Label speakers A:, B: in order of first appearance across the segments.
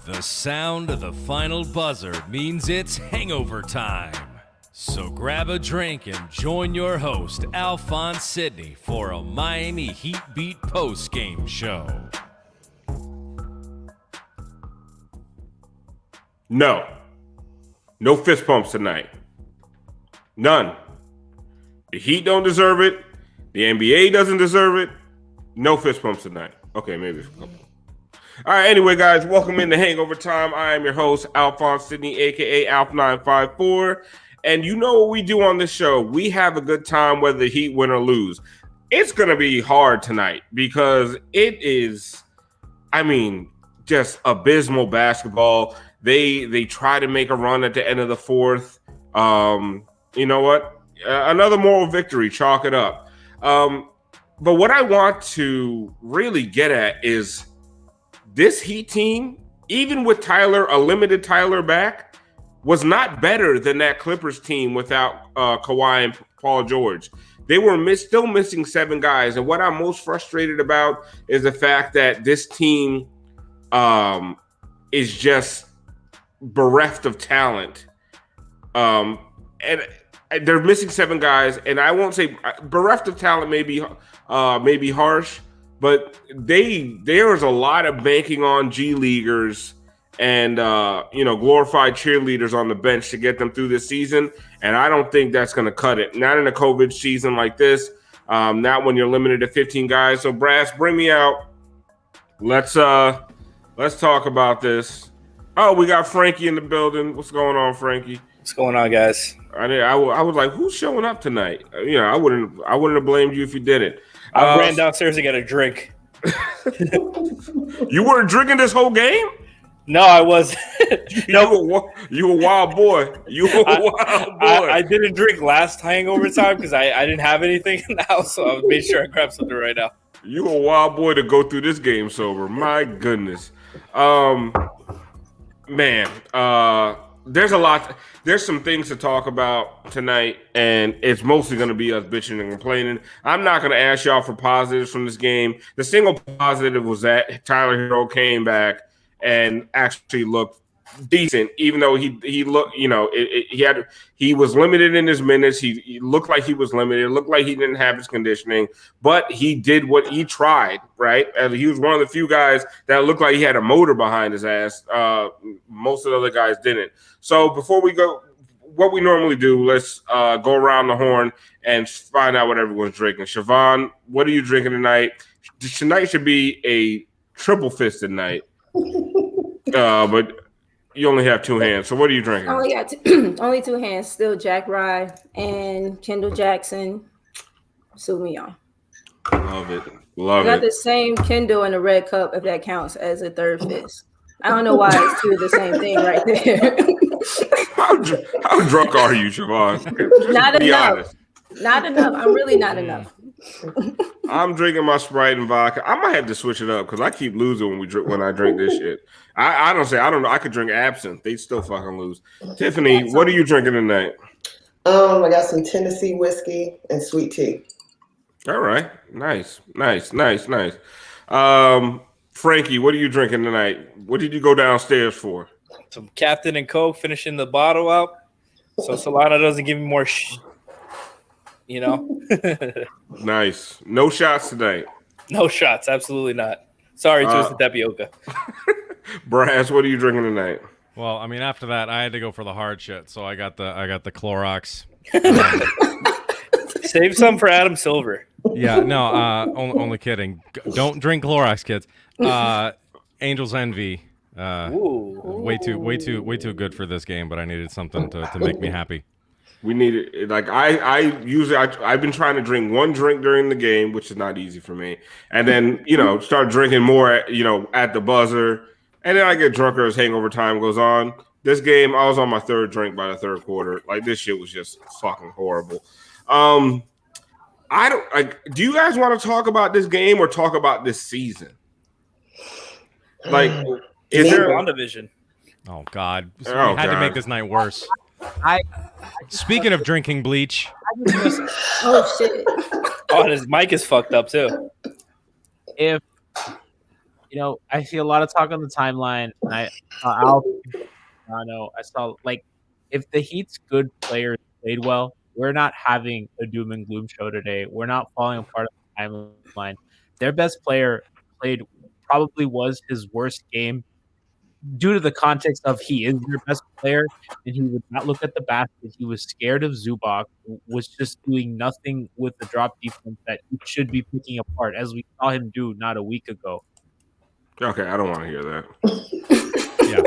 A: The sound of the final buzzer means it's hangover time. So grab a drink and join your host, Alphonse Sidney, for a Miami Heat Beat postgame show.
B: No fist pumps tonight. None. The Heat don't deserve it. The NBA doesn't deserve it. No fist pumps tonight. Okay, maybe a couple. All right, anyway, guys, welcome into Hangover Time. I am your host, Alphonse Sidney, a.k.a. Alf954. And you know what we do on this show. We have a good time whether the Heat win or lose. It's going to be hard tonight because it is, just abysmal basketball. They try to make a run at the end of the fourth. You know what? Another moral victory. Chalk it up. But what I want to really get at is this Heat team, even with a limited Tyler back, was not better than that Clippers team without Kawhi and Paul George. They were still missing 7 guys. And what I'm most frustrated about is the fact that this team is just bereft of talent. And they're missing 7 guys. And I won't say bereft of talent may be harsh, but there's a lot of banking on G Leaguers and glorified cheerleaders on the bench to get them through this season, and I don't think that's going to cut it. Not in a COVID season like this. Not when you're limited to 15 guys. So, Brass, bring me out. Let's talk about this. Oh, we got Franky in the building. What's going on, Franky?
C: What's going on, guys?
B: I was like, who's showing up tonight? I wouldn't have blamed you if you didn't.
C: I ran downstairs to get a drink.
B: You weren't drinking this whole game?
C: No, I wasn't.
B: No, you a wild boy.
C: I didn't drink last hangover time because I didn't have anything in the house, so I made sure I grabbed something right now.
B: You a wild boy to go through this game sober. My goodness. There's a lot. There's some things to talk about tonight, and it's mostly going to be us bitching and complaining. I'm not going to ask y'all for positives from this game. The single positive was that Tyler Hero came back and actually looked decent, even though he looked, he was limited in his minutes. He looked like he was limited. It looked like he didn't have his conditioning, but he did what he tried, right? And he was one of the few guys that looked like he had a motor behind his ass. Most of the other guys didn't. So before we go, what we normally do, let's go around the horn and find out what everyone's drinking. Siobhan, what are you drinking tonight? Tonight should be a triple fisted night. But you only have 2 hands. So what are you drinking?
D: I only got only 2 hands. Still Jack Rye and Kendall Jackson. Sue me on.
B: Love it.
D: I got the same Kendall in a red cup, if that counts as a third fist. I don't know why it's 2 of the same thing right there.
B: How drunk are you, Siobhan?
D: Not enough.
B: Honest.
D: Not enough. I'm really not enough.
B: I'm drinking my Sprite and vodka. I might have to switch it up because I keep losing when I drink this shit. I don't know. I could drink absinthe. They still fucking lose. Tiffany, what are you drinking tonight?
E: I got some Tennessee whiskey and sweet tea.
B: All right. Nice. Franky, what are you drinking tonight? What did you go downstairs for?
C: Some Captain and Coke, finishing the bottle up, so Solana doesn't give me more
B: Nice. No shots tonight.
C: No shots, absolutely not. Sorry, Twisted Tapioca.
B: Brass, what are you drinking tonight?
A: Well, after that, I had to go for the hard shit, so I got the Clorox.
C: Save some for Adam Silver.
A: Yeah, no, only kidding. Don't drink Clorox, kids. Angel's Envy. Way too good for this game, but I needed something to make me happy.
B: We need it. Like I've been trying to drink 1 drink during the game, which is not easy for me, and then start drinking more at the buzzer, and then I get drunker as hangover time goes on. This game, I was on my 3rd drink by the 3rd quarter. Like, this shit was just fucking horrible. Do you guys want to talk about this game or talk about this season? Like, is there
C: WandaVision?
A: Oh God! We had to make this night worse. Speaking of drinking bleach.
D: Oh shit!
C: Oh, his mic is fucked up too.
F: If I see a lot of talk on the timeline, and I saw I saw if the Heat's good players played well, we're not having a doom and gloom show today. We're not falling apart on the timeline. Their best player probably was his worst game due to the context of he is your best player, and he would not look at the basket. He was scared of Zubac, who was just doing nothing with the drop defense that he should be picking apart, as we saw him do not a week ago.
B: Okay, I don't want to hear that. Yeah.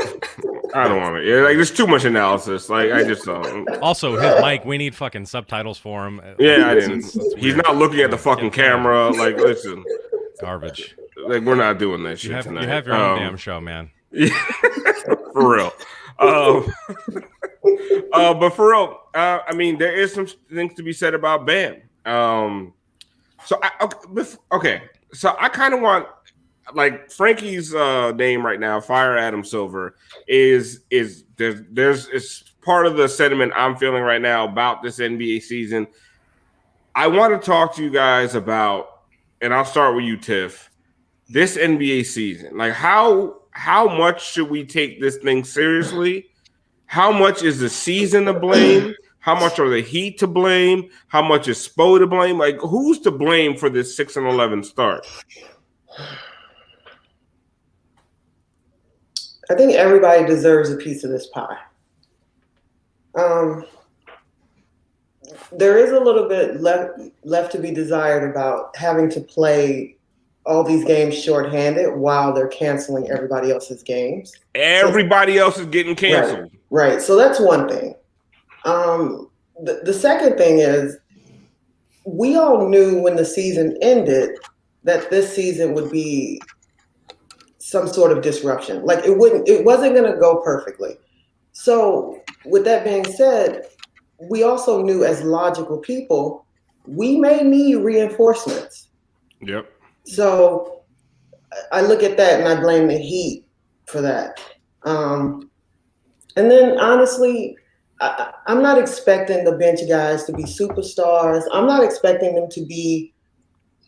B: I don't want to. Yeah, there's too much analysis. I just don't.
A: Also, his mic, we need fucking subtitles for him.
B: Yeah, I didn't. He's not looking at the fucking camera. Listen.
A: Garbage.
B: We're not doing that shit tonight.
A: You have your own damn show, man.
B: Yeah, for real. But for real, there is some things to be said about Bam. So I kind of want Franky's name right now, Fire Adam Silver, is part of the sentiment I'm feeling right now about this NBA season. I want to talk to you guys about, and I'll start with you, Tiff, this NBA season. How much should we take this thing seriously? How much is the season to blame? How much are the Heat to blame? How much is Spo to blame? Who's to blame for this 6-11 start?
E: I think everybody deserves a piece of this pie. There is a little bit left to be desired about having to play all these games shorthanded while they're canceling everybody else's games.
B: Everybody else is getting canceled.
E: Right. So that's one thing. The second thing is we all knew when the season ended that this season would be some sort of disruption. It wasn't going to go perfectly. So with that being said, we also knew as logical people, we may need reinforcements.
B: Yep.
E: So I look at that and I blame the Heat for that. And then honestly, I'm not expecting the bench guys to be superstars. I'm not expecting them to be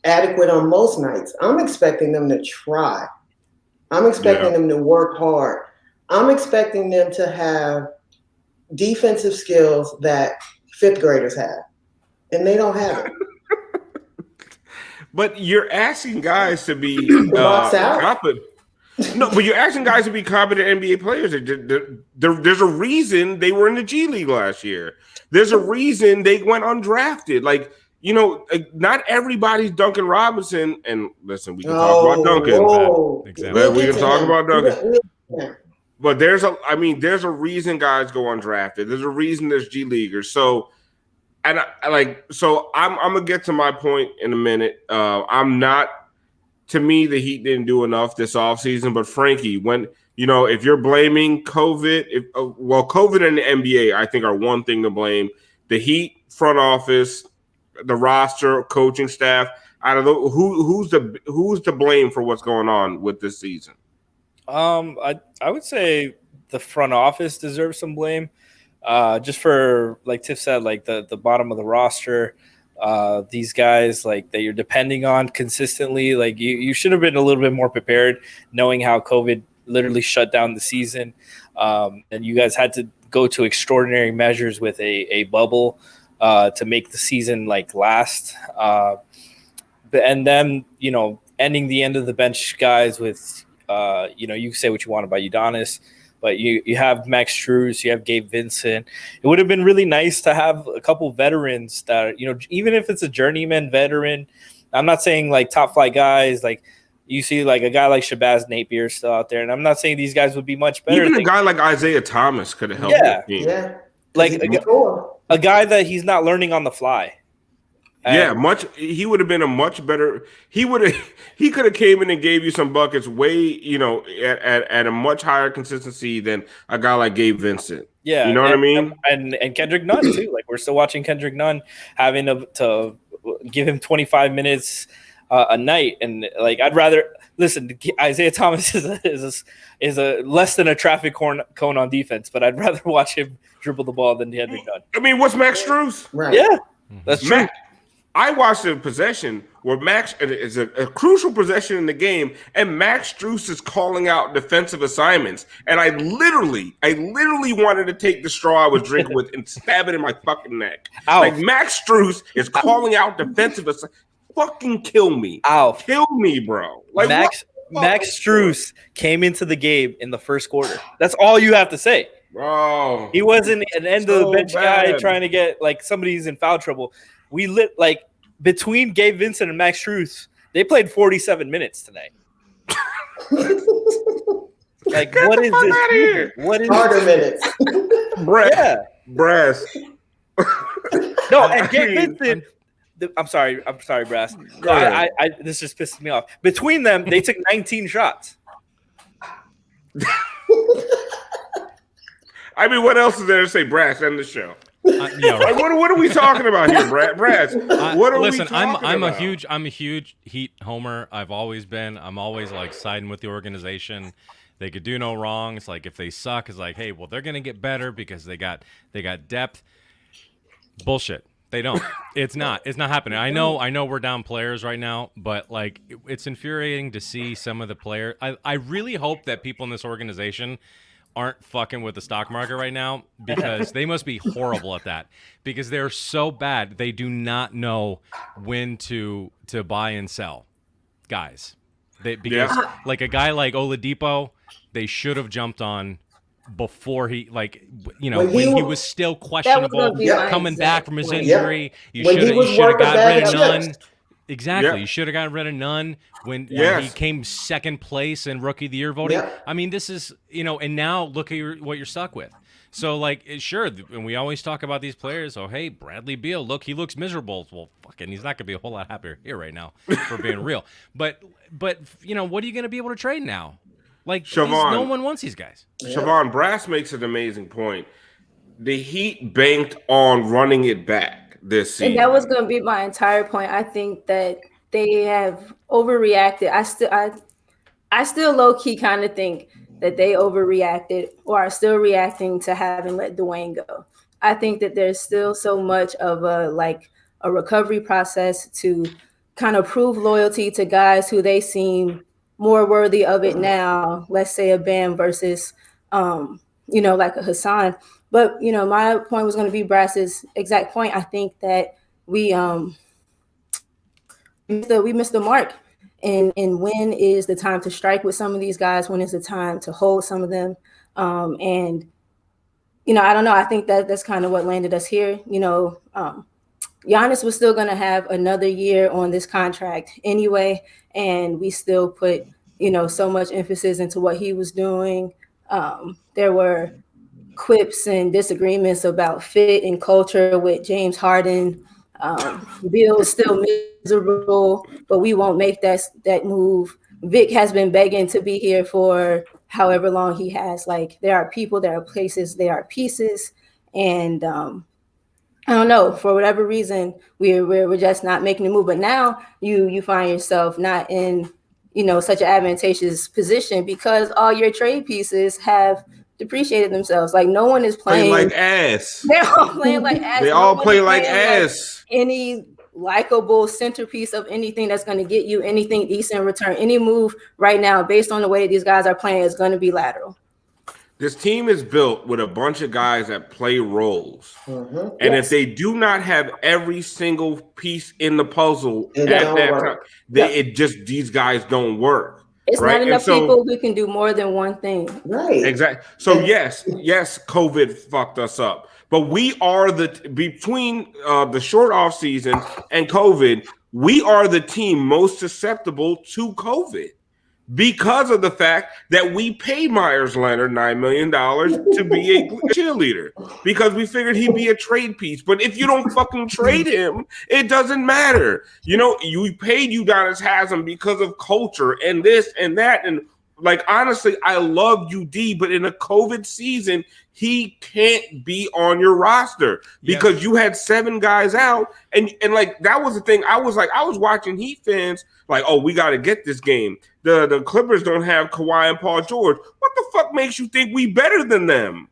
E: adequate on most nights. I'm expecting them to try. I'm expecting them to work hard. I'm expecting them to have defensive skills that fifth graders have, and they don't have it.
B: But you're asking guys to be competent. No, but you're asking guys to be competent NBA players. There's a reason they were in the G League last year. There's a reason they went undrafted. Not everybody's Duncan Robinson. And listen, we can talk about Duncan. Exactly. We can talk about Duncan. But there's a reason guys go undrafted. There's a reason there's G Leaguers. So, and I'm gonna get to my point in a minute. To me, the Heat didn't do enough this offseason. But Franky, if you're blaming COVID, COVID and the NBA, I think are one thing to blame. The Heat front office, the roster, coaching staff, out of who's to blame for what's going on with this season?
C: I would say the front office deserves some blame. Just for, like Tiff said, the bottom of the roster, these guys that you're depending on consistently. You should have been a little bit more prepared, knowing how COVID literally shut down the season, and you guys had to go to extraordinary measures with a bubble to make the season last. And then ending the end of the bench guys with you say what you want about Udonis, but you have Max Strus, you have Gabe Vincent. It would have been really nice to have a couple veterans that, even if it's a journeyman veteran, I'm not saying top flight guys, you see a guy like Shabazz Napier still out there. And I'm not saying these guys would be much better.
B: Even a guy like Isaiah Thomas could have helped the team.
E: Yeah.
C: A guy that he's not learning on the fly.
B: He would have been a much better. He could have came in and gave you some buckets way, at a much higher consistency than a guy like Gabe Vincent.
C: Yeah,
B: what I mean.
C: And Kendrick Nunn too. We're still watching Kendrick Nunn having to give him 25 minutes a night, and I'd rather listen. Isaiah Thomas is a less than a traffic cone on defense, but I'd rather watch him dribble the ball than Kendrick Nunn.
B: I mean, what's Max Strus?
E: Right.
C: Yeah, that's true.
B: I watched a possession where Max is a crucial possession in the game, and Max Strus is calling out defensive assignments, and I literally wanted to take the straw I was drinking with and stab it in my fucking neck.
C: Ow.
B: Like Max Strus is calling out defensive assignments. Fucking kill me.
C: Ow.
B: Kill me, bro. Like
C: Max Strus came into the game in the first quarter. That's all you have to say.
B: Bro.
C: He wasn't an end of the bench guy
B: bad.
C: trying to get like somebody's in foul trouble. We between Gabe Vincent and Max Strus, they played 47 minutes tonight. Like, what is this?
B: Here.
C: What is
E: Harder minutes.
B: Brass.
C: No, and Gabe Vincent. I'm sorry, Brass. I this just pisses me off. Between them, they took 19 shots.
B: I mean, what else is there to say, Brass? End the show.
A: Yeah, right.
B: Like, what are we talking about here, Brass? What are we talking about?
A: I'm a huge Heat homer. I've always been. I'm always like siding with the organization. They could do no wrong. It's like if they suck, it's like, hey, well, they're gonna get better because they got depth. Bullshit. They don't. It's not happening. I know we're down players right now, but like it's infuriating to see some of the players. I really hope that people in this organization aren't fucking with the stock market right now, because they must be horrible at that, because they're so bad. They do not know when to buy and sell guys. Because like a guy like Oladipo, they should have jumped on before he, like, you know, when he was still questionable coming back from his injury. You should have got rid of Nunn. Exactly.
B: Yep.
A: You should have gotten rid of Nunn when he came second place in Rookie of the Year voting.
E: Yep.
A: I mean, this is, you know, and now look at what you're stuck with. So, like, sure, and we always talk about these players. Oh, hey, Bradley Beal, look, he looks miserable. Well, fucking, he's not going to be a whole lot happier here right now, for being real. But you know, what are you going to be able to trade now? Like, no one wants these guys.
B: Siobhan, Brass makes an amazing point. The Heat banked on running it back this season.
D: And that was going to be my entire point. I think that they have overreacted. I still low-key kind of think that they overreacted or are still reacting to having let Dwayne go. I think that there's still so much of a recovery process to kind of prove loyalty to guys who they seem more worthy of it now. Let's say a Bam versus, you know, like a Hassan. But, you know, my point was going to be Brass's exact point. I think that we missed the mark. And when is the time to strike with some of these guys? When is the time to hold some of them? And, you know, I don't know. I think that's kind of what landed us here. You know, Giannis was still going to have another year on this contract anyway. And we still put, you know, so much emphasis into what he was doing. There were quips and disagreements about fit and culture with James Harden. Bill is still miserable, but we won't make that move. Vic has been begging to be here for however long he has. Like, there are people, there are places, there are pieces, and I don't know, for whatever reason, we're just not making the move. But now you find yourself not in, you know, such an advantageous position because all your trade pieces have depreciated themselves. Like, no one is playing
B: like ass.
D: They're all playing like ass.
B: They all play like ass.
D: Any likable centerpiece of anything that's going to get you anything decent in return. Any move right now, based on the way these guys are playing, is going to be lateral.
B: This team is built with a bunch of guys that play roles. Mm-hmm. And if they do not have every single piece in the puzzle at that time, these guys don't work.
D: It's not enough people who can do more than one thing.
E: Right.
B: Exactly. So yes, COVID fucked us up. But we are between the short off season and COVID, we are the team most susceptible to COVID because of the fact that we paid Myers Leonard $9 million to be a cheerleader because we figured he'd be a trade piece. But if you don't fucking trade him, it doesn't matter. You know, you paid Udonis Haslem because of culture and this and that. And like, honestly, I love UD, but in a COVID season, he can't be on your roster because you had 7 guys out. And like, that was the thing. I was watching Heat fans like, oh, we got to get this game. The Clippers don't have Kawhi and Paul George. What the fuck makes you think we better than them?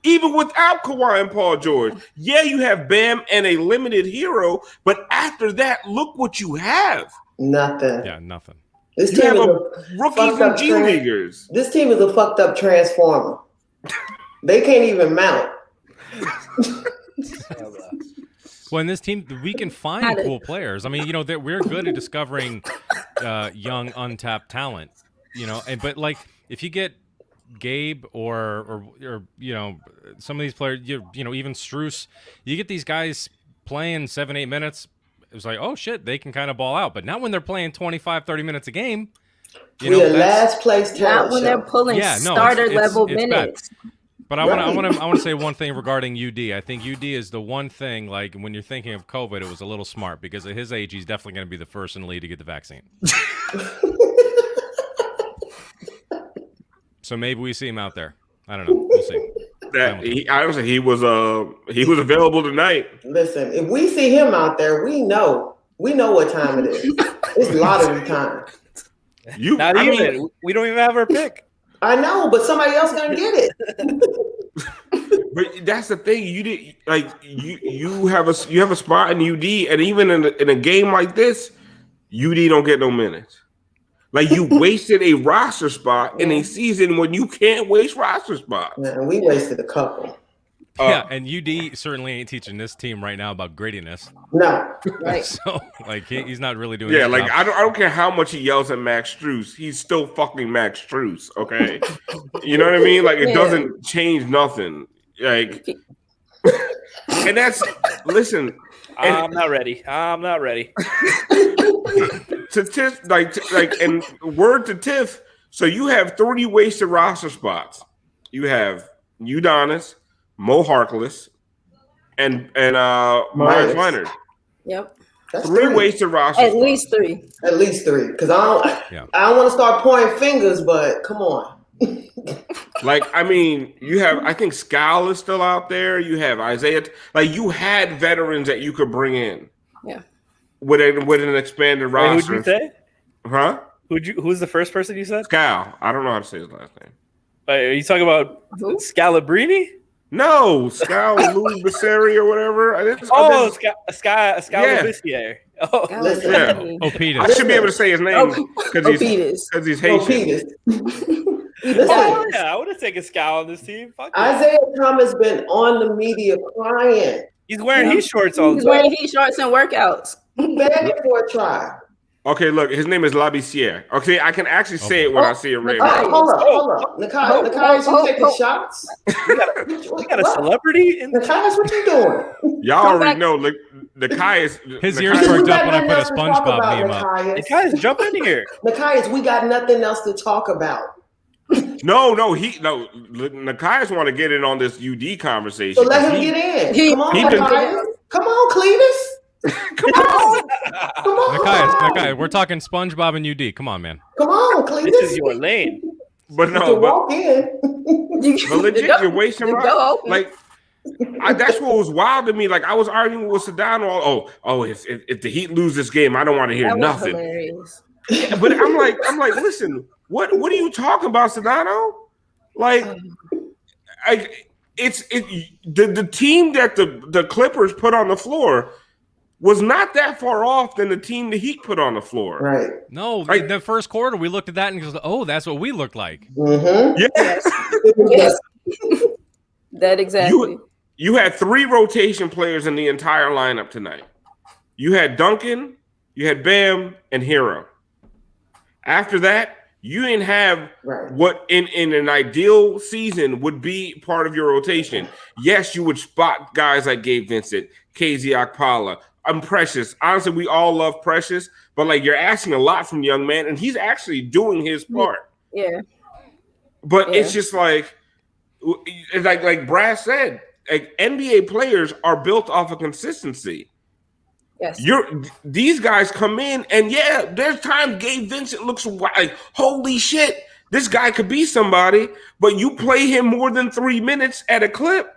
B: Even without Kawhi and Paul George. Yeah, you have Bam and a limited hero, but after that, look what you have.
E: Nothing.
A: Yeah, nothing.
E: This
B: You
E: team
B: have
E: is
B: rookies and G Leaguers.
E: This team is a fucked up transformer. They can't even mount.
A: Well, in this team, we can find cool players. I mean, you know, we're good at discovering young, untapped talent. You know, but like if you get Gabe or you know, some of these players, you know, even Strus, you get these guys playing 7-8 minutes. It was like, oh shit, they can kind of ball out. But not when they're playing 25-30 minutes a game.
E: We're last place talent.
D: Not when they're pulling starter level minutes.
A: Bad. But I want to say one thing regarding UD. I think UD is the one thing, like when you're thinking of COVID, it was a little smart because at his age, he's definitely going to be the first in the league to get the vaccine. So maybe we see him out there. I don't know. We'll see.
B: Honestly, he was available tonight.
E: Listen, if we see him out there, we know what time it is. It's lottery time.
C: We don't even have our pick.
E: I know, but somebody else gonna get it.
B: But that's the thing. You have a spot in UD, and even in a game like this, UD don't get no minutes. Like you wasted a roster spot in a season when you can't waste roster spots.
E: Yeah, and we wasted a couple.
A: Yeah, and UD certainly ain't teaching this team right now about grittiness.
E: No, right.
A: So like he's not really doing.
B: Yeah, like I don't care how much he yells at Max Strus, he's still fucking Max Strus. Okay, you know what I mean? Like it doesn't change nothing. Like, and that's listen.
C: I'm not ready.
B: To Tiff, and word to Tiff. So you have 30 wasted roster spots. You have Udonis, Mo Harkless, and Myers Leonard.
D: Yep.
E: That's
B: three wasted roster spots.
E: At least three. Because I don't want to start pointing fingers, but come on.
B: Like, I mean, you have, I think Scal is still out there. You have Isaiah. Like, you had veterans that you could bring in.
D: Yeah.
B: With an expanded roster.
C: Who'd you say?
B: Huh?
C: Who's the first person you said?
B: Scal. I don't know how to say his last name.
C: Are you talking about Scalabrini?
B: No, Scal Lou Bisseri or whatever.
C: Scalabissier. Oh,
B: yeah.
A: Opetus.
B: I should be able to say his name because he's Haitian.
C: I would have taken Scal on this team. Fuck
E: Isaiah Thomas been on the media crying.
C: He's wearing heat shorts all the time.
D: He's wearing heat shorts and workouts.
E: Begging for a try.
B: Okay, look, his name is Labissiere. Okay, I can actually say it when I see it written.
E: Hold up. Nikai, you taking shots?
C: We got a celebrity in
E: Nikai, what you doing?
B: Y'all already know. Nikai is
A: his ears perked up when I put a SpongeBob meme up.
C: Nikai, jump in here.
E: Nikai, we got nothing else to talk about.
B: No. Nikias want to get in on this UD conversation.
E: So let him get in. Come on, Cletus. Come on.
A: Nikias, we're talking SpongeBob and UD. Come on, man.
E: Come on, Cletus.
C: This is your lane.
B: But
E: walk in.
B: But legit, you're wasting right. Like, that's what was wild to me. Like, I was arguing with Sedano. If the Heat lose this game, I don't want to hear nothing. Yeah, but I'm like, listen. What are you talking about, Sedano? Like, it's the team that the Clippers put on the floor was not that far off than the team the Heat put on the floor.
E: Right.
A: No, like the first quarter, we looked at that and goes, oh, that's what we looked like.
E: Mm-hmm.
D: Yes. That exactly.
B: You had 3 rotation players in the entire lineup tonight. You had Duncan, you had Bam, and Hero. After that, you didn't have what in an ideal season would be part of your rotation. Yes, you would spot guys like Gabe Vincent, KZ Okpala. I'm Precious. Honestly, we all love Precious, but like you're asking a lot from young man, and he's actually doing his part.
D: Yeah.
B: But it's just like Brass said, like NBA players are built off of consistency.
D: Yes.
B: These guys come in, and there's times Gabe Vincent looks like, holy shit, this guy could be somebody, but you play him more than 3 minutes at a clip,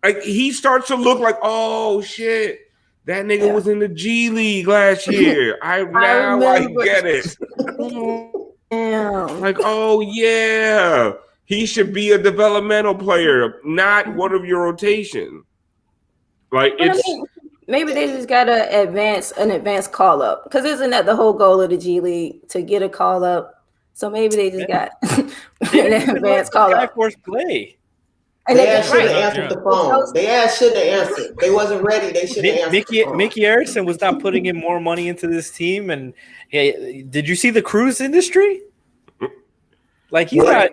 B: like he starts to look like, oh shit, that nigga was in the G League last year. I get it.
D: Yeah.
B: Like, oh yeah, He should be a developmental player, not one of your rotation. Like
D: maybe they just got an advanced call up, because isn't that the whole goal of the G League, to get a call up? So maybe they just got an advanced call up.
C: Force play.
D: And
E: they should have answered the phone. They should have answered. They wasn't ready. They should have answered the phone.
C: Mickey Erickson was not putting in more money into this team. And hey, did you see the cruise industry? Like he's not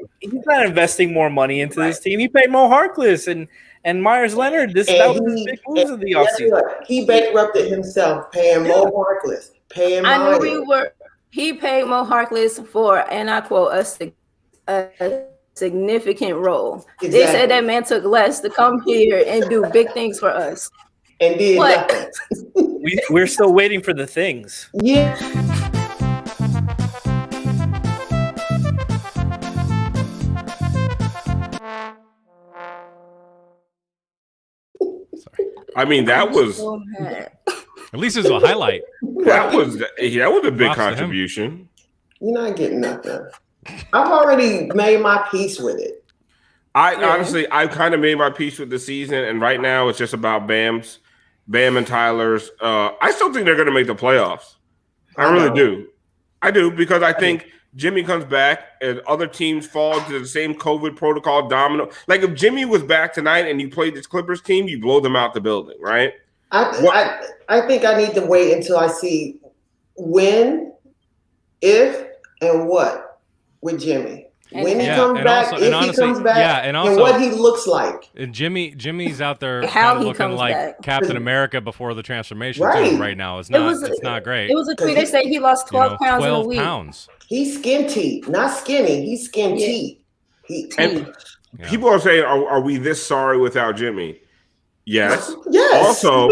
C: investing more money into this team. He paid Mo Harkless and Myers Leonard. That was his big moves of the offseason.
E: He bankrupted himself, paying Mo Harkless, paying Myers.
D: He paid Mo Harkless for, and I quote, a significant role. Exactly. They said that man took less to come here and do big things for us.
E: And did nothing.
C: We're still waiting for the things.
E: Yeah.
B: I mean, that was
A: at least it's a highlight.
B: That was a big contribution.
E: You're not getting nothing. I've already made my peace with it.
B: Honestly, I've kind of made my peace with the season, and right now it's just about Bam and Tyler's. I still think they're going to make the playoffs. I really do. I do, because I think Jimmy comes back and other teams fall into the same COVID protocol domino. Like if Jimmy was back tonight and you played this Clippers team, you blow them out the building, right?
E: I think I need to wait until I see when, if, and what with Jimmy. When he comes back, if he comes back, and what he looks like.
A: And Jimmy's out there
D: how he
A: looking
D: comes
A: like
D: back.
A: Captain America before the transformation too, right now. It's not great.
D: It was a tweet. They say he lost 12 pounds in a week.
E: He's skin teeth, not skinny. He's skin teeth.
B: People are saying, are we this sorry without Jimmy? Yes.
E: Yes.
B: Also,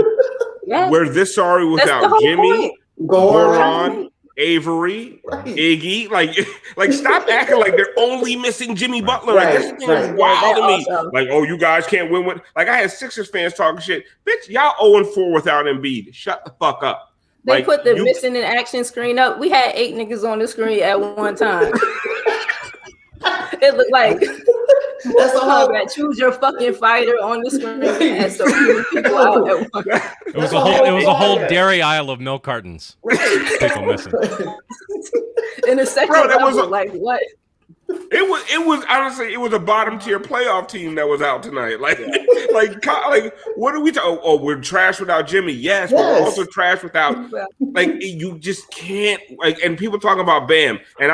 B: we're this sorry without Jimmy, Goran, Avery, Iggy. Like stop acting like they're only missing Jimmy Butler. Like this thing is wild to me. Like, oh, you guys can't win with. Like I had Sixers fans talking shit. Bitch, y'all 0-4 without Embiid. Shut the fuck up.
D: They put the missing in action screen up. We had 8 niggas on the screen at one time. It looked like that's all that. Choose your fucking fighter on the screen. And so many people out at once.
A: It was a whole dairy aisle of milk cartons. People missing.
D: In the second level, like what?
B: It was honestly, it was a bottom tier playoff team that was out tonight. Like what are we talking? Oh, we're trash without Jimmy. Yes, but we're also trash without. Like you just can't. Like, and people talking about Bam. And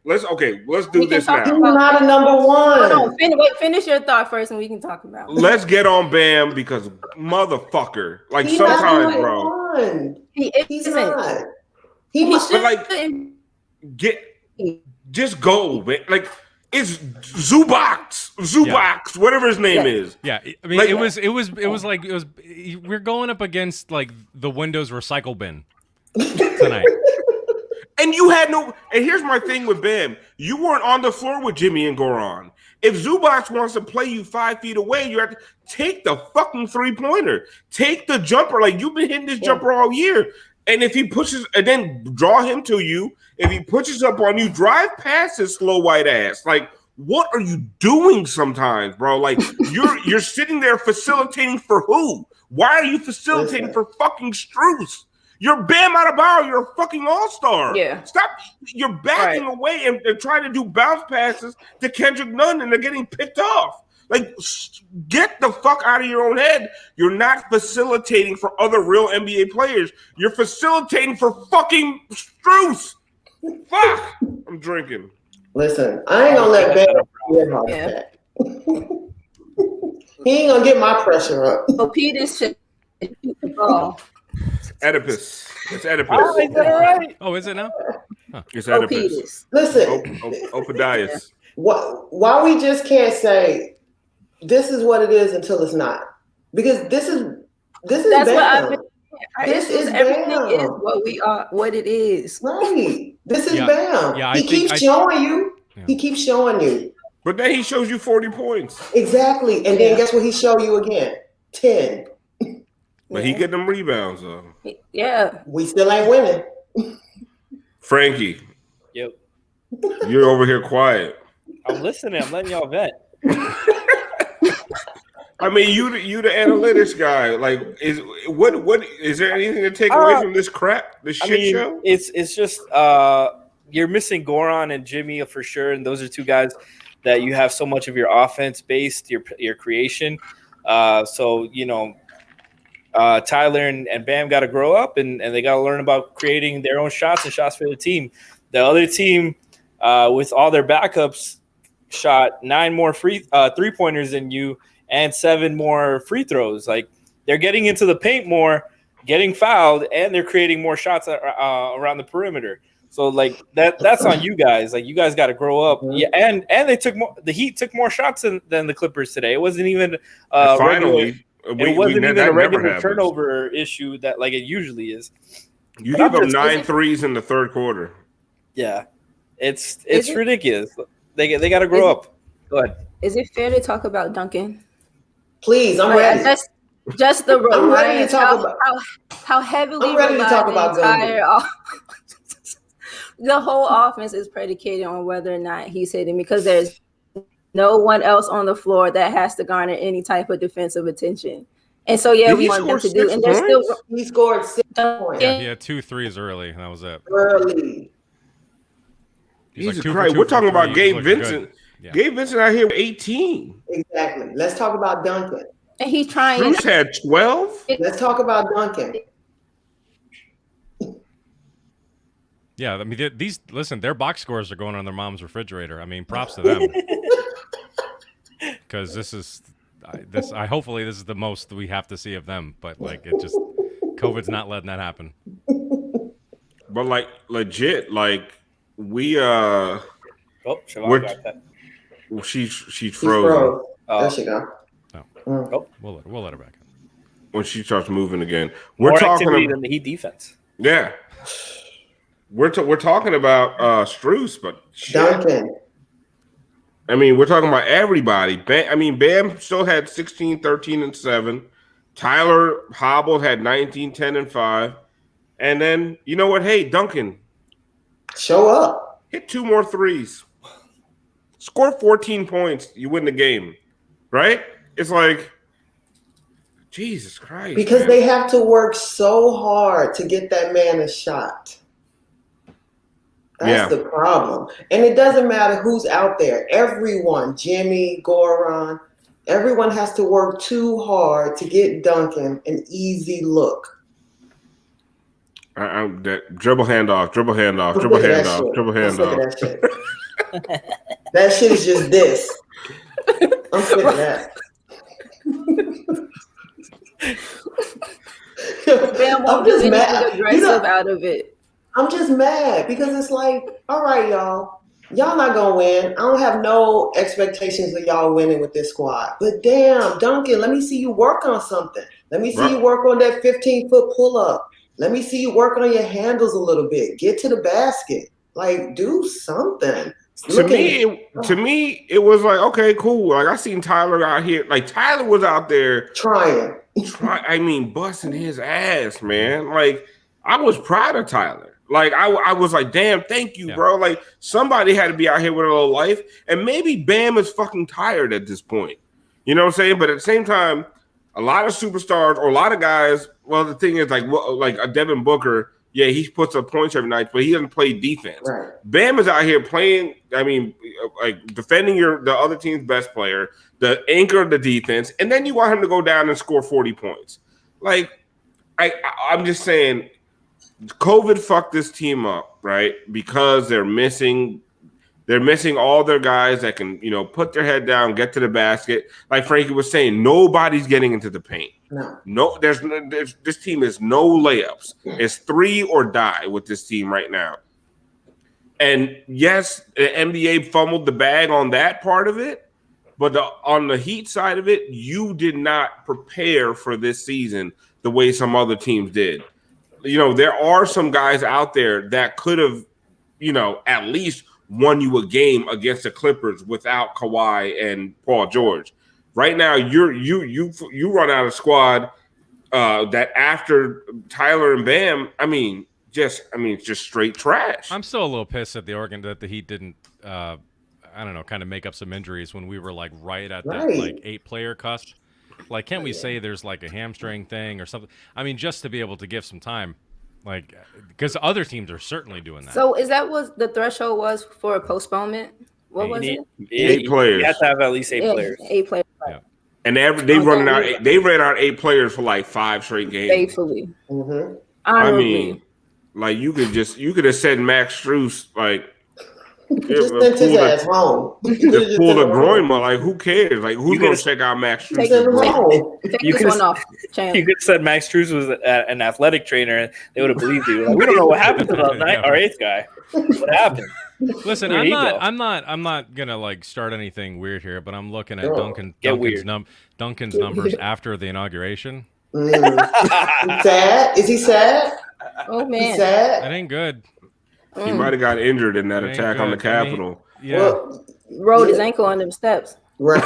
B: let's do this now.
E: He's not a number one.
D: Hold on, finish your thought first, and we can talk about it.
B: Let's get on Bam because motherfucker. Like he's sometimes, bro.
E: He's not.
B: Just go, man. Like it's Zubac, whatever his name is.
A: Yeah, I mean, it was like we're going up against like the Windows recycle bin tonight.
B: And you had no. And here's my thing with Bam: you weren't on the floor with Jimmy and Goran. If Zubac wants to play you 5 feet away, you have to take the fucking 3-pointer, take the jumper. Like you've been hitting this jumper all year. And if he pushes, and then draw him to you. If he pushes up on you, drive past his slow white ass. Like, what are you doing sometimes, bro? Like, you're sitting there facilitating for who? Why are you facilitating for fucking Strus? You're Bam Adebayo. You're a fucking all-star.
D: Yeah.
B: Stop. You're backing away and trying to do bounce passes to Kendrick Nunn, and they're getting picked off. Like, get the fuck out of your own head. You're not facilitating for other real NBA players. You're facilitating for fucking Strus. Fuck. I'm drinking.
E: Listen, I ain't gonna let Bam get my attack. He ain't gonna get my pressure up.
D: So Peters should shoot the ball.
B: Oedipus. It's Oedipus.
C: Oh, is that all right?
A: Oh, is it now? Huh.
B: It's Oedipus.
D: Peters.
E: Listen.
B: Ophidius.
E: Why we just can't say this is what it is until it's not? Because this is
D: That's
E: Bam.
D: what I've been.
E: This is
D: everything
E: Bam.
D: is what we are, what it is.
E: Right. This is Bam.
A: Yeah,
E: he keeps showing you. Yeah. He keeps showing you.
B: But then he shows you 40 points.
E: Exactly. And then guess what he showed you again? 10.
B: But he get them rebounds though.
D: Yeah.
E: We still ain't winning.
B: Frankie.
C: Yep.
B: You're over here quiet.
C: I'm listening. I'm letting y'all vent.
B: I mean, you the analytics guy. Like, what is there anything to take away from this crap, this shit show?
C: It's just you're missing Goran and Jimmy for sure, and those are two guys that you have so much of your offense based, your creation. So Tyler and Bam got to grow up and they got to learn about creating their own shots and shots for the team. The other team, with all their backups, shot 9 more 3-pointers than you and 7 more free throws. Like, they're getting into the paint more, getting fouled, and they're creating more shots around the perimeter. So like that's on you guys. Like, you guys got to grow up. Yeah, and they took more. The Heat took more shots than the Clippers today. It wasn't even
B: finally.
C: It wasn't even a regular turnover issue that like it usually is.
B: You give them 9 threes in the third quarter.
C: Yeah, it's ridiculous. They got to grow up. Go ahead.
D: Is it fair to talk about Duncan?
E: Please, I'm ready.
D: Just the
E: I'm ready to talk about
D: how heavily
E: I'm ready to talk about Duncan.
D: The whole offense is predicated on whether or not he's hitting, because there's no one else on the floor that has to garner any type of defensive attention. And so, yeah, we want them to do. And they're still.
E: He scored 6 points.
A: Yeah, he had 2 threes early, and that was it.
E: Early.
B: Jesus Christ, we're talking about Gabe Vincent. Yeah. Gabe Vincent out here with 18.
E: Exactly. Let's talk about Duncan.
D: And he's trying.
B: Bruce had 12.
E: Let's talk about Duncan.
A: Yeah, I mean, their box scores are going on their mom's refrigerator. I mean, props to them. Because hopefully this is the most we have to see of them. But like, COVID's not letting that happen.
B: But like, legit, like we
C: Siobhan got that.
B: She froze.
E: There she go.
A: No. We'll let her back in.
B: When she starts moving again,
C: More activity than the Heat defense.
B: Yeah. We're talking about Strus, but shit.
E: Duncan.
B: I mean, we're talking about everybody. Bam still had 16, 13, and 7. Tyler hobbled, had 19, 10, and 5. And then, you know what? Hey, Duncan.
E: Show up.
B: Hit 2 more threes. Score 14 points. You win the game. Right? It's like, Jesus Christ.
E: Because they have to work so hard to get that man a shot. That's the problem. And it doesn't matter who's out there. Everyone, Jimmy, Goran, everyone has to work too hard to get Duncan an easy look.
B: That dribble handoff.
E: That shit. That shit is just this. I'm sick of that.
D: I'm just mad. Aggressive out of it.
E: I'm just mad because it's like, all right, y'all not gonna win. I don't have no expectations of y'all winning with this squad. But damn, Duncan, let me see you work on something. Let me see you work on that 15-foot pull-up. Let me see you work on your handles a little bit. Get to the basket. Like, do something.
B: To me, it was like, okay, cool. Like, I seen Tyler out here. Like, Tyler was out there
E: trying.
B: Busting his ass, man. Like, I was proud of Tyler. Like, I was like, damn, thank you, bro. Like, somebody had to be out here with a little life. And maybe Bam is fucking tired at this point. You know what I'm saying? But at the same time, a lot of superstars or a lot of guys, well, the thing is, like a Devin Booker, yeah, he puts up points every night, but he doesn't play defense.
E: Right.
B: Bam is out here playing, like defending the other team's best player, the anchor of the defense, and then you want him to go down and score 40 points. Like, I'm just saying, COVID fucked this team up, right? Because they're missing all their guys that can, put their head down, get to the basket. Like Frankie was saying, nobody's getting into the paint. No, there's this team is no layups. It's 3 or die with this team right now. And yes, the NBA fumbled the bag on that part of it, but on the Heat side of it, you did not prepare for this season the way some other teams did. There are some guys out there that could have, at least won you a game against the Clippers without Kawhi and Paul George. Right now, you run out of squad that after Tyler and Bam, it's just straight trash.
A: I'm still a little pissed at the Heat didn't
G: I don't know, kind of make up some injuries when we were like right at that like 8-player cusp. Like, can't we say there's like a hamstring thing or something? I mean, just to be able to give some time, like, because other teams are certainly doing that.
D: So is that what the threshold was for a postponement? What was it?
B: 8 players.
C: You have to have at least 8 players.
D: 8 players.
G: Yeah.
B: And they ran out 8 players for like 5 straight games.
D: Faithfully.
E: Mm-hmm.
B: I mean, like you could have said Max Strus like
E: just sent his ass home.
B: Just pulled a groin, like who cares? Like who's gonna check out Max Strus?
D: Take this one off.
C: You could have said Max Strus was an athletic trainer, and they would have believed you. Like, we don't know what happened to our 8th guy. What happened?
G: Listen, I'm not gonna like start anything weird here, but I'm looking at Duncan's numbers after the inauguration.
E: Sad? Is he sad?
D: Oh man,
E: he's sad.
G: That ain't good.
B: He might have got injured in that attack on the Capitol.
G: I mean, yeah,
D: rolled his ankle under the steps.
E: Right.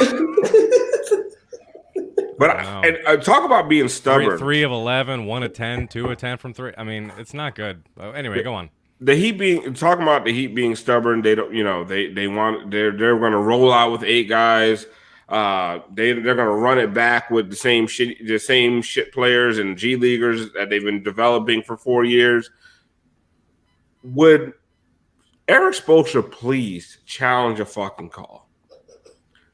B: But and talk about being stubborn.
G: 3 of 11, 1 of 10, 2 of 10 from 3. I mean, it's not good. Anyway, go on.
B: The Heat being stubborn. They don't, they're going to roll out with 8 guys. They're going to run it back with the same shit players and G leaguers that they've been developing for 4 years. Would Eric Spoelstra please challenge a fucking call?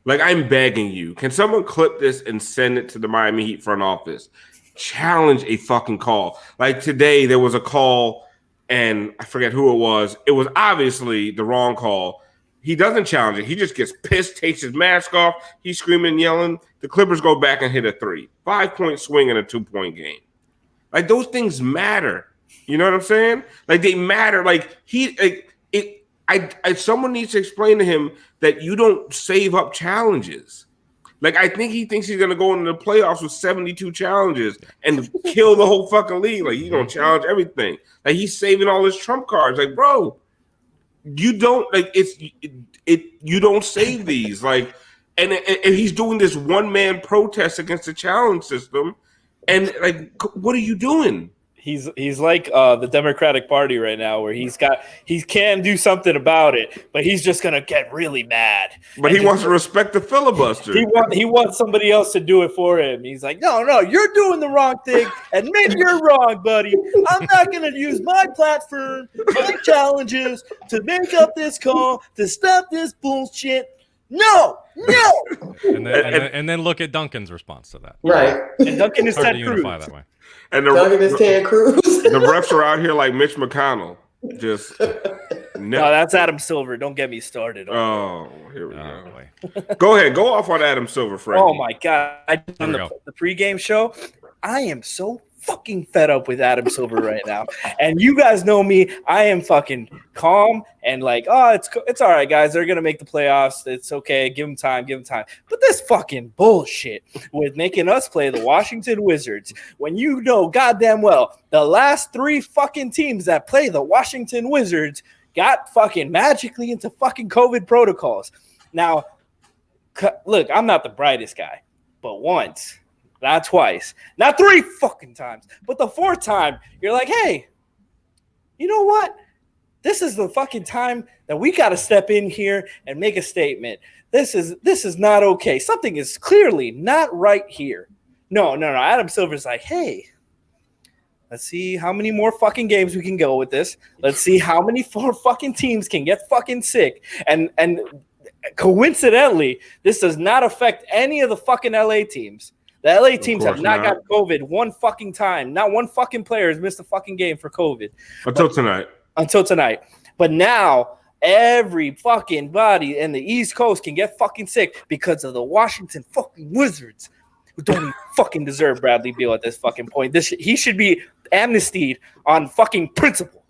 B: Like, I'm begging you. Can someone clip this and send it to the Miami Heat front office? Challenge a fucking call. Like today, there was a call, and I forget who it was. It was obviously the wrong call. He doesn't challenge it. He just gets pissed, takes his mask off. He's screaming, yelling. The Clippers go back and hit a 3. 5-point swing in a 2-point game. Like, those things matter. You know what I'm saying? Like, they matter. Like, someone needs to explain to him that you don't save up challenges. Like, I think he thinks he's going to go into the playoffs with 72 challenges and kill the whole fucking league. Like, he's going to challenge everything. Like, he's saving all his trump cards. Like, bro, you don't, like, you don't save these. Like, and he's doing this one-man protest against the challenge system. And, like, what are you doing?
C: He's like the Democratic Party right now, where he can do something about it, but he's just gonna get really mad.
B: But he wants to respect the filibuster.
C: He wants somebody else to do it for him. He's like, no, you're doing the wrong thing. Admit you're wrong, buddy. I'm not gonna use my platform, my challenges to make up this call to stop this bullshit. No.
G: And then look at Duncan's response to that.
E: Right.
C: And Duncan is
G: hard to
C: Ted Cruz.
G: unify that way.
B: And
E: Duncan is Ted Cruz.
B: The refs are out here like Mitch McConnell. Just
C: no, that's Adam Silver. Don't get me started.
B: Oh, here we go. Go ahead. Go off on Adam Silver, Franky.
C: Oh, my God. On the pregame show, I am so fucking fed up with Adam Silver right now. And you guys know me. I am fucking calm and like, oh, it's all right, guys. They're going to make the playoffs. It's okay. Give them time. But this fucking bullshit with making us play the Washington Wizards when you know goddamn well the last 3 fucking teams that play the Washington Wizards got fucking magically into fucking COVID protocols. Now, look, I'm not the brightest guy, but once – not twice, not 3 fucking times, but the 4th time, you're like, hey, you know what? This is the fucking time that we got to step in here and make a statement. This is not okay. Something is clearly not right here. No. Adam Silver's like, hey, let's see how many more fucking games we can go with this. Let's see how many 4 fucking teams can get fucking sick. And coincidentally, this does not affect any of the fucking LA teams. The LA teams have not got COVID one fucking time. Not one fucking player has missed a fucking game for COVID. Until tonight. But now every fucking body in the East Coast can get fucking sick because of the Washington fucking Wizards, who don't even fucking deserve Bradley Beal at this fucking point. He should be amnestied on fucking principle.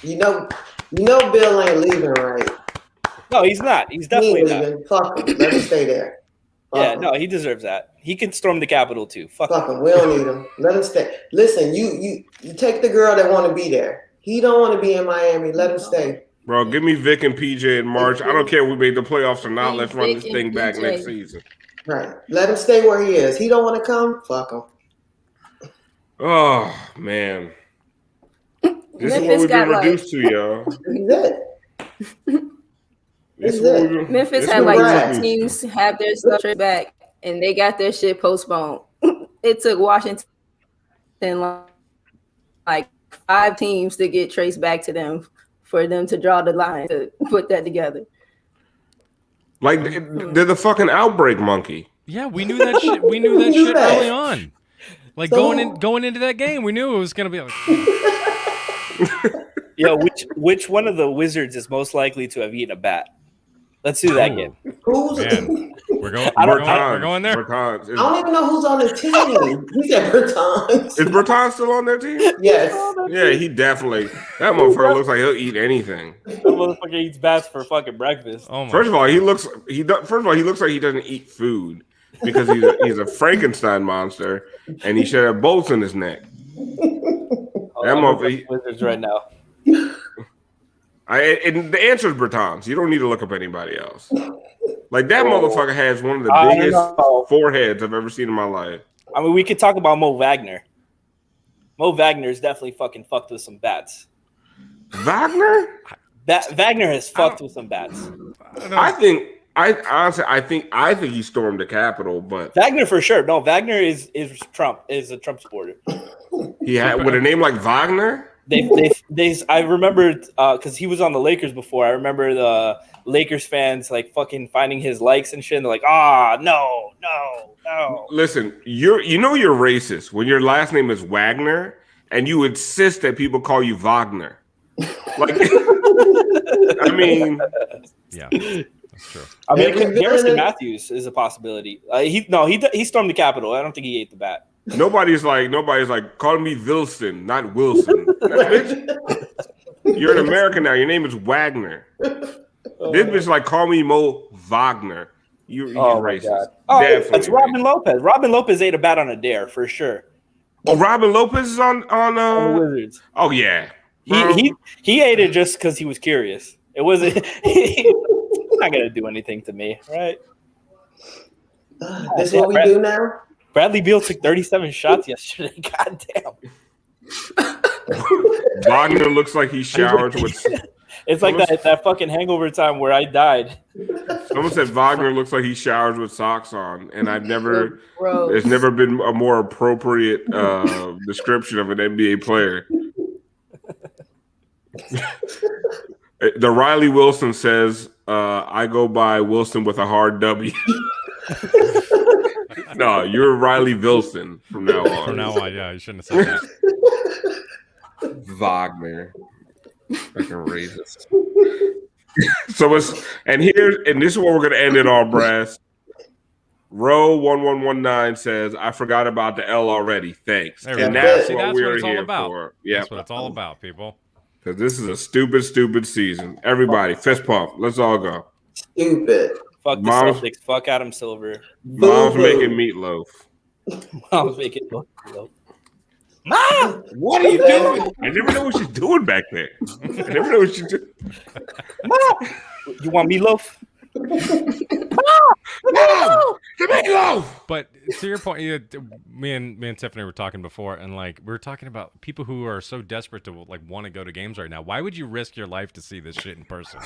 E: You know Bill ain't leaving, right?
C: No, he's not. He's definitely
E: not. Fuck him. Let him stay there.
C: Yeah, no, he deserves that. He can storm the Capitol too. Fuck
E: him. We don't need him. Let him stay. Listen, you take the girl that want to be there. He don't want to be in Miami. Let him stay.
B: Bro, give me Vic and PJ in March. I don't care if we made the playoffs or not. Let's run this thing back next season.
E: Right. Let him stay where he is. He don't want to come. Fuck him.
B: Oh, man. This is what we've been reduced to, y'all.
E: That's it.
D: Memphis had like 2 teams have their stuff trade back, and they got their shit postponed. It took Washington like 5 teams to get traced back to them for them to draw the line to put that together.
B: Like they're the fucking outbreak monkey.
G: Yeah, we knew that shit. We knew that shit early on. Like going into that game, we knew it was gonna be like.
C: Yo, which one of the Wizards is most likely to have eaten a bat? Let's do that game.
B: Man,
G: we're going there.
E: Bertans. I don't even know who's on the team. He said Bertans.
B: Is Bertans still on their team?
E: Yes.
B: Yeah, he definitely. That motherfucker looks like he'll eat anything.
C: That motherfucker eats bats for fucking breakfast.
G: Oh my
B: First of all, he looks like he doesn't eat food because he's a Frankenstein monster and he should have bolts in his neck. That motherfucker.
C: Wizards right now.
B: And the answer is Bertans. You don't need to look up anybody else. Like that motherfucker has one of the biggest foreheads I've ever seen in my life.
C: I mean, we could talk about Mo Wagner. Mo Wagner's definitely fucking fucked with some bats.
B: Wagner?
C: Wagner has fucked with some bats.
B: I think he stormed the Capitol, but
C: Wagner for sure. No, Wagner is Trump. Is a Trump supporter.
B: He had with a name like Wagner.
C: I remember because he was on the Lakers before. I remember the Lakers fans like fucking finding his likes and shit. And they're like, no.
B: Listen, you're racist when your last name is Wagner and you insist that people call you Wagner. Like, I mean,
G: yeah, that's true.
C: I mean, Garrison Matthews is a possibility. He stormed the Capitol. I don't think he ate the bat.
B: Nobody's like, call me Wilson, not Wilson. You're an American now. Your name is Wagner. This bitch like, call me Mo Wagner. You're racist.
C: Oh, it's Robin Lopez. Robin Lopez ate a bat on a dare for sure.
B: Oh, Robin Lopez is on
C: the Wizards.
B: Oh yeah,
C: he ate it just because he was curious. It wasn't. He's not gonna do anything to me, right?
E: That's what we do now.
C: Bradley Beal took 37 shots yesterday. God damn.
B: Wagner looks like he showers with.
C: It's like that fucking Hangover Time where I died.
B: Someone said Wagner looks like he showers with socks on, and there's never been a more appropriate description of an NBA player. The Riley Wilson says, I go by Wilson with a hard W. No, you're Riley Wilson from now on.
G: From now on, yeah, you shouldn't have said that.
B: Wagner. Fucking racist. So this is what we're gonna end it on, Brass. Row 1119 says, I forgot about the L already. Thanks.
G: And that's what it's all about. Yeah, that's what it's all about, people.
B: Because this is a stupid season. Everybody, fist pump. Let's all go.
E: Stupid.
C: Fuck the Celtics. Fuck Adam Silver.
B: Mom's making meatloaf.
C: Mom's making meatloaf.
B: Mom, what are you doing? I never know what she's doing back there. I never know what she's doing.
C: Mom, you want meatloaf?
B: Mom,
G: but to your point, me and Tiffany were talking before, and like we were talking about people who are so desperate to like want to go to games right now. Why would you risk your life to see this shit in person?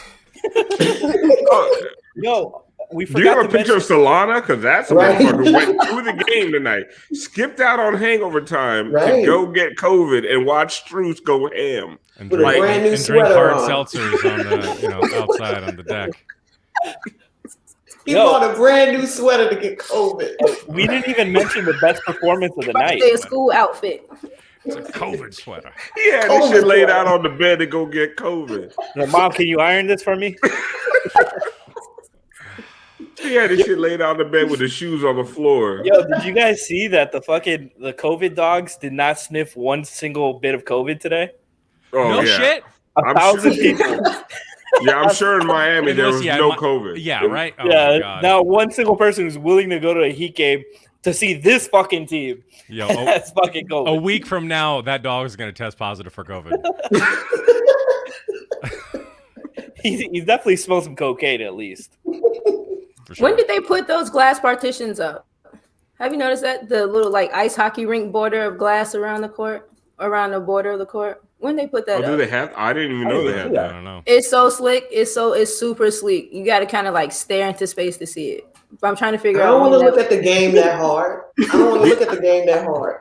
C: Yo, we forgot.
B: Do you have a picture of Solana? Because that's a motherfucker who went through the game tonight, skipped out on Hangover Time to go get COVID and watch Strus go ham
E: and drink hard
G: seltzers on the outside on the deck.
E: He bought a brand new sweater to get COVID.
C: We didn't even mention the best performance of the night.
D: Birthday school outfit.
G: It's a COVID sweater.
B: Yeah, this shit laid out on the bed to go get COVID.
C: Now, Mom, can you iron this for me?
B: Yeah, this shit laid out on the bed with the shoes on the floor.
C: Yo, did you guys see that the COVID dogs did not sniff one single bit of COVID today?
G: Oh, no shit.
C: 1,000 people.
B: Yeah, I'm sure in Miami there was no COVID.
G: Yeah, right? Oh,
C: yeah, my God. Now one single person who's willing to go to a Heat game to see this fucking team.
G: Yo,
C: that's fucking COVID.
G: A week from now, that dog is going to test positive for COVID.
C: He's definitely smelled some cocaine at least.
D: Sure. When did they put those glass partitions up? Have you noticed that? The little like ice hockey rink border of glass around the court, around the border of the court? When they put that
B: Oh, do
D: up?
B: they have? I didn't even know they had
G: I
B: that.
G: don't know.
D: It's so slick. It's super sleek. You got to kind of like stare into space to see it. But I'm trying to
E: I
D: figure out.
E: don't want to look at the game that hard.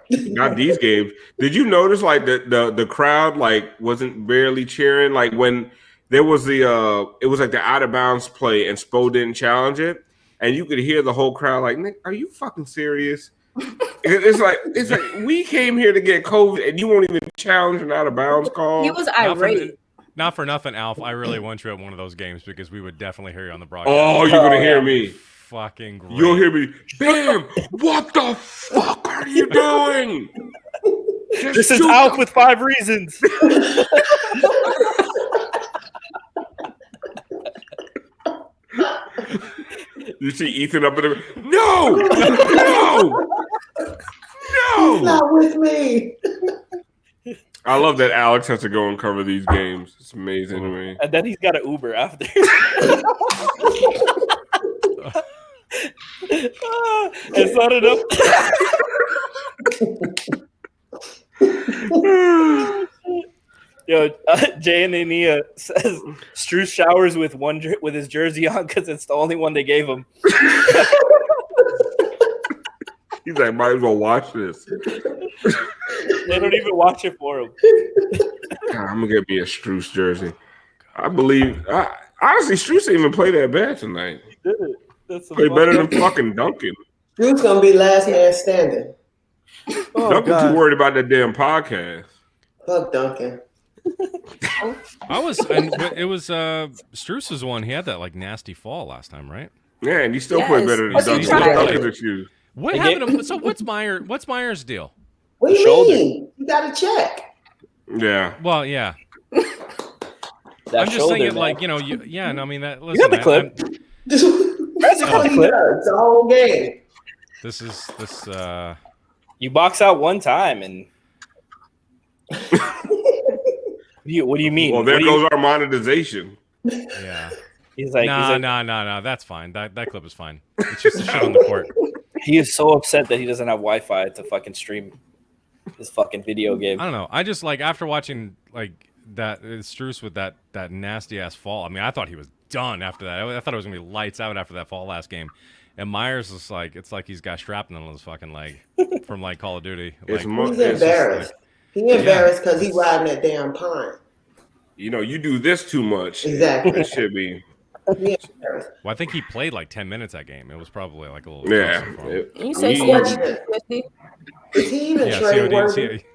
B: Not these games. Did you notice like the crowd like wasn't barely cheering? Like when there was it was like the out of bounds play and Spo didn't challenge it, and you could hear the whole crowd like, Nick, are you fucking serious? It's like we came here to get COVID and you won't even challenge an out of bounds call.
D: He was irate.
G: Not for nothing, Alf. I really want you at one of those games because we would definitely hear you on the broadcast.
B: Oh, you're gonna hear me.
G: Fucking great.
B: You'll hear me. Bam! What the fuck are you doing?
C: This is Alf with 5 reasons.
B: You see Ethan up in the no,
E: He's not with me.
B: I love that Alex has to go and cover these games. It's amazing to me.
C: And then he's got an Uber after. It's not enough. Yo, Jay and Ania says Strus showers with his jersey on because it's the only one they gave him.
B: He's like, might as well watch this.
C: They don't even watch it for him.
B: God, I'm gonna get me a Strus jersey. I believe. Honestly, Strus didn't even play that bad tonight.
C: He did it. That's
B: Played better than fucking Duncan.
E: Drew's gonna be last man standing.
B: Duncan too worried about that damn podcast.
E: Fuck Duncan.
G: It was Strus's one. He had that like nasty fall last time, right?
B: Yeah, and he still played better than Duncan. Duncan's excuse.
G: What happened? So what's Myers' deal?
E: What do you mean? You got to check.
B: Yeah.
G: Well, yeah. I'm just saying, like, you know, I mean that. Listen,
C: you got the clip.
E: That's all he does the whole game.
G: This.
C: You box out one time and. What do you mean?
B: Well, there goes our monetization.
G: Yeah.
C: He's like,
G: no. That's fine. That clip is fine. It's just a shit on the court.
C: He is so upset that he doesn't have Wi-Fi to fucking stream this fucking video game.
G: I don't know. I just like after watching like that Strus with that nasty ass fall. I mean, I thought he was done after that. I thought it was gonna be lights out after that fall last game. And Myers is like, it's like he's got shrapnel on his fucking leg from like Call of Duty.
E: He's embarrassed. He's embarrassed because he's riding that damn pine.
B: You know, you do this too much.
E: Exactly.
B: It should be.
G: Well, I think he played like 10 minutes that game. It was probably like a little.
B: Yeah.
D: You say
E: is he even trade worthy?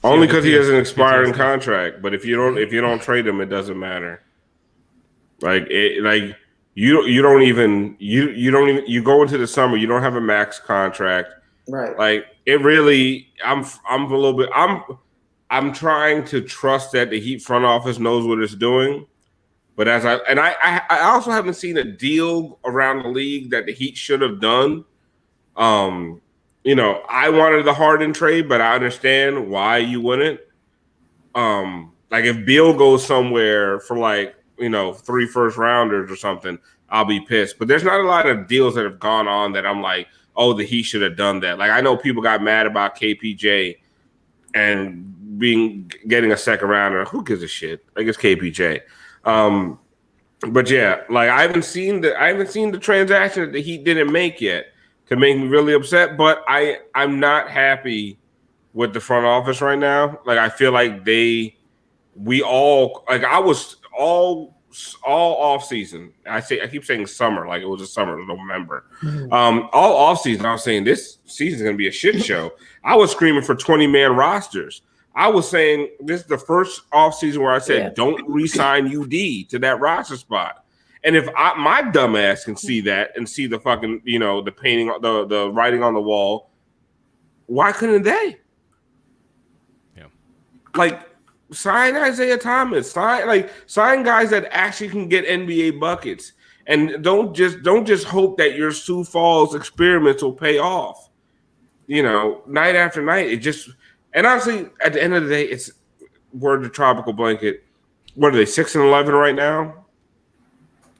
B: Only because he has an expiring contract. But if you don't trade him, it doesn't matter. Like you go into the summer, you don't have a max contract.
E: Right.
B: Like it really, I'm trying to trust that the Heat front office knows what it's doing. But I also haven't seen a deal around the league that the Heat should have done. You know, I wanted the Harden trade, but I understand why you wouldn't. Like if Beal goes somewhere for like, you know, 3 first rounders or something, I'll be pissed. But there's not a lot of deals that have gone on that I'm like, oh, the Heat should have done that. Like I know people got mad about KPJ and getting a second rounder. Who gives a shit? Like it's KPJ. But yeah, like I haven't seen the transaction that the Heat didn't make yet to make me really upset. But I'm not happy with the front office right now. Like I feel like I was all off season. I keep saying summer, like it was a summer, November. All off season, I was saying this season's gonna be a shit show. I was screaming for 20-man rosters. I was saying this is the first offseason where I said, don't re-sign UD to that roster spot. And if my dumb ass can see that and see the fucking, you know, the painting, the writing on the wall, why couldn't they?
G: Yeah.
B: Like, sign Isaiah Thomas. Sign guys that actually can get NBA buckets. And don't just hope that your Sioux Falls experiments will pay off. You know, night after night, it just... And honestly, at the end of the day, it's word to tropical blanket. What are they, 6-11 right now?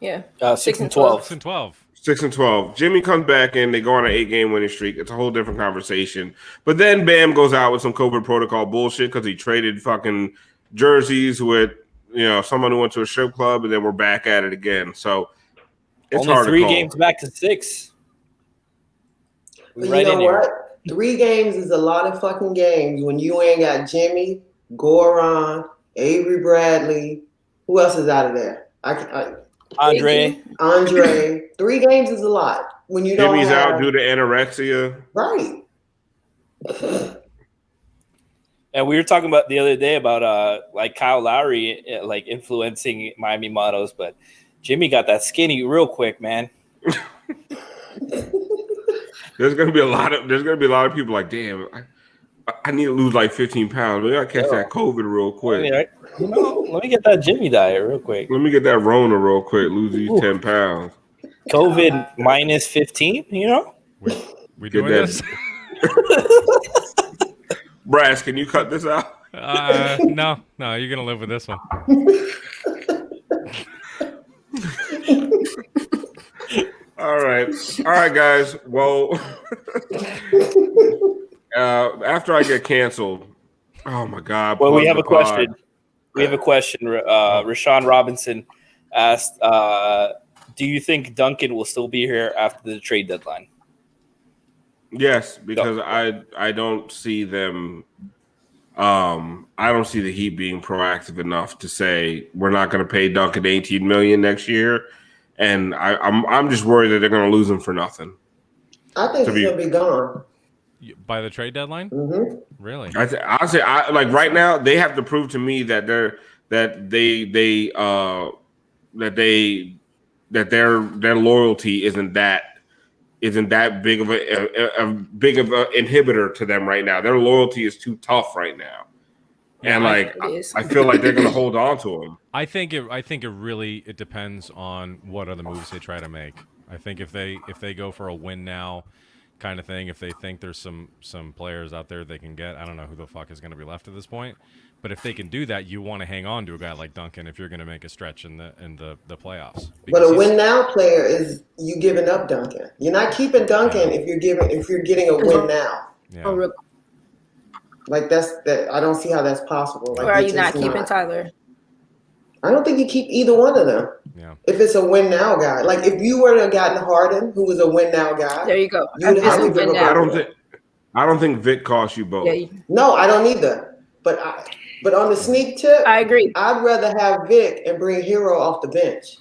D: Yeah.
C: 6-12.
G: 6-12.
B: 6-12. Jimmy comes back in. They go on an 8-game winning streak. It's a whole different conversation. But then Bam goes out with some COVID protocol bullshit because he traded fucking jerseys with someone who went to a strip club, and then we're back at it again. So it's
C: only
B: hard
C: 3
B: to call.
C: games back to 6.
E: But you know what? 3 games is a lot of fucking games when you ain't got Jimmy, Goran, Avery Bradley. Who else is out of there?
C: Andre.
E: 3 games is a lot when you don't
B: Jimmy's
E: have...
B: out due to anorexia.
E: Right.
C: And we were talking about the other day about like Kyle Lowry like influencing Miami models, but Jimmy got that skinny real quick, man.
B: There's gonna be a lot of people like, damn, I need to lose like 15 pounds. Maybe I catch that COVID real quick.
C: Let me get that Jimmy diet real quick.
B: Let me get that Rona real quick. Lose these 10 pounds.
C: COVID minus 15.
G: We doing this?
B: Brass, can you cut this out?
G: No, you're gonna live with this one.
B: All right, guys. Well, after I get canceled, oh my God.
C: Well, we have a question. Rashawn Robinson asked, "Do you think Duncan will still be here after the trade deadline?"
B: Yes, because I don't see them. I don't see the Heat being proactive enough to say we're not going to pay Duncan $18 million next year, and I'm just worried that they're going to lose him for nothing.
E: I think he'll be gone
G: by the trade deadline.
E: Mm-hmm.
G: Really?
B: Honestly, like right now they have to prove to me that their loyalty isn't that big of a big of an inhibitor to them right now. Their loyalty is too tough right now, and I feel like they're going to hold on to him.
G: I think it really depends on what other moves they try to make. I think if they go for a win now kind of thing, if they think there's some players out there they can get, I don't know who the fuck is going to be left at this point. But if they can do that, you want to hang on to a guy like Duncan if you're going to make a stretch in the playoffs.
E: But a win now player is you giving up Duncan. You're not keeping Duncan if you're getting a win now.
G: Yeah.
E: Like that. I don't see how that's possible. Like,
D: or are you not keeping Tyler?
E: I don't think you keep either one of them.
G: Yeah.
E: If it's a win now guy, like if you were to have gotten Harden, who was a win now guy,
D: there you go.
E: You'd have to give
B: up. I don't think Vic costs you both.
D: Yeah,
E: no, I don't either. But on the sneak tip,
D: I agree.
E: I'd rather have Vic and bring Hero off the bench.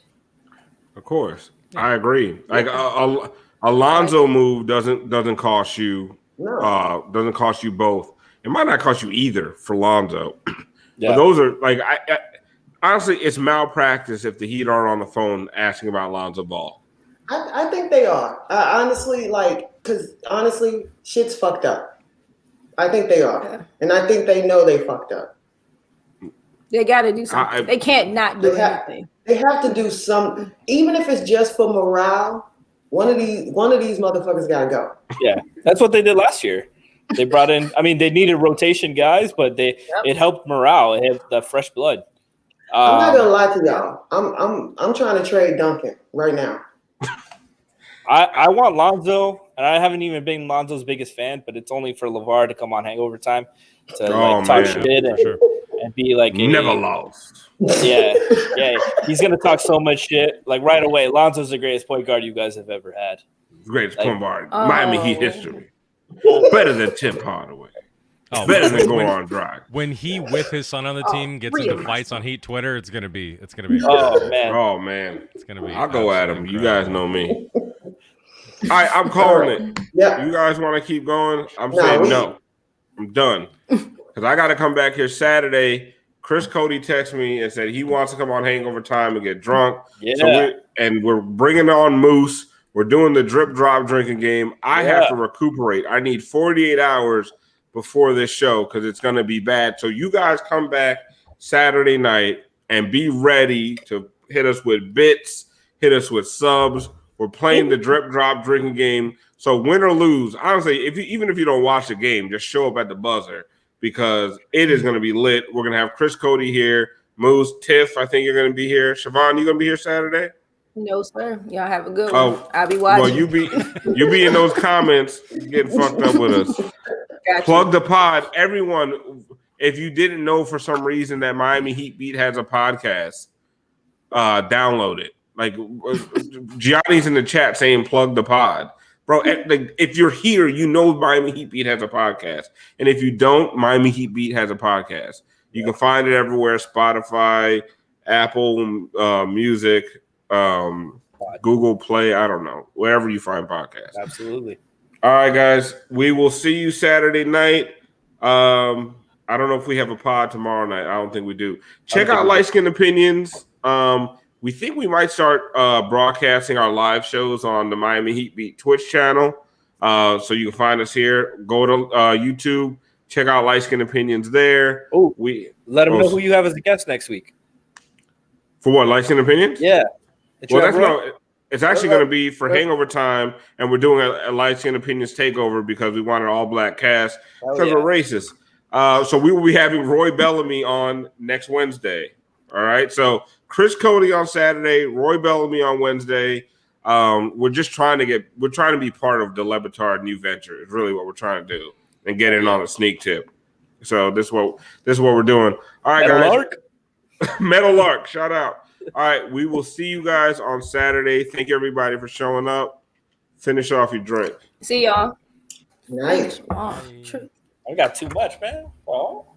B: Of course, I agree. Like Alonzo move doesn't cost you.
E: No.
B: Doesn't cost you both. It might not cost you either for Lonzo.
C: Yeah.
B: But those are like honestly, it's malpractice if the Heat aren't on the phone asking about Lonzo Ball.
E: I think they are. Because honestly, shit's fucked up. I think they are. Yeah. And I think they know they fucked up.
D: They got to do something. They can't not do anything.
E: They have to do something. Even if it's just for morale, one of these motherfuckers got to go.
C: Yeah, that's what they did last year. They brought in, they needed rotation guys, but it helped morale. It had the fresh blood.
E: I'm not gonna lie to y'all. I'm trying to trade Duncan right now.
C: I want Lonzo, and I haven't even been Lonzo's biggest fan, but it's only for LeVar to come on Hangover Time to talk shit and be like,
B: never lost.
C: Yeah. He's gonna talk so much shit. Like right away, Lonzo's the greatest point guard you guys have ever had.
B: Greatest point guard Miami Heat history. Better than Tim Hardaway.
G: Oh,
B: better than Goran Dragic.
G: When he with his son on the team gets into fights on Heat Twitter, it's gonna be.
C: Oh man,
G: it's gonna be.
B: I'll go at him. You guys know me. All right, I'm calling it.
E: Yeah.
B: You guys want to keep going? I'm saying no. I'm done because I got to come back here Saturday. Chris Cody texted me and said he wants to come on Hangover Time and get drunk.
C: Yeah.
B: So we're bringing on Moose. We're doing the drip drop drinking game. I have to recuperate. I need 48 hours before this show because it's going to be bad. So you guys come back Saturday night and be ready to hit us with bits, hit us with subs. We're playing the drip drop drinking game. So win or lose, honestly, even if you don't watch the game, just show up at the buzzer because it is going to be lit. We're going to have Chris Cody here, Moose, Tiff, I think you're going to be here. Siobhan, you going to be here Saturday?
D: No, sir. Y'all have a good one.
B: Oh,
D: I'll be watching.
B: well, you be in those comments getting fucked up with us.
D: Got
B: Plug
D: you.
B: the pod, everyone. If you didn't know for some reason that Miami Heat Beat has a podcast, download it. Like Gianni's in the chat saying plug the pod. Bro, if you're here, you know Miami Heat Beat has a podcast. And if you don't, Miami Heat Beat has a podcast. You can find it everywhere, Spotify, Apple Music, Google Play, I don't know, wherever you find podcasts.
C: Absolutely.
B: All right, guys, we will see you Saturday night. I don't know if we have a pod tomorrow night. I don't think we do. Check out Light Skin Opinions. We think we might start broadcasting our live shows on the Miami Heat Beat Twitch channel. So you can find us here. Go to YouTube. Check out Light Skin Opinions there.
C: Oh, let them know who you have as a guest next week.
B: For what, Light Skin Opinions?
C: Yeah.
B: It's actually going to be for Hangover Time, and we're doing a Light Skin Opinions takeover because we want an all-black cast because we're racist. So we will be having Roy Bellamy on next Wednesday. All right. So Chris Cody on Saturday, Roy Bellamy on Wednesday. We're trying to be part of the Le Batard new venture. Is really what we're trying to do and get in on a sneak tip. So this is what we're doing. All right, guys. Metal Lark, shout out. All right, we will see you guys on Saturday. Thank you everybody for showing up. Finish off your drink.
D: See y'all.
E: Nice.
D: Oh, true.
C: I got too much, man. Oh.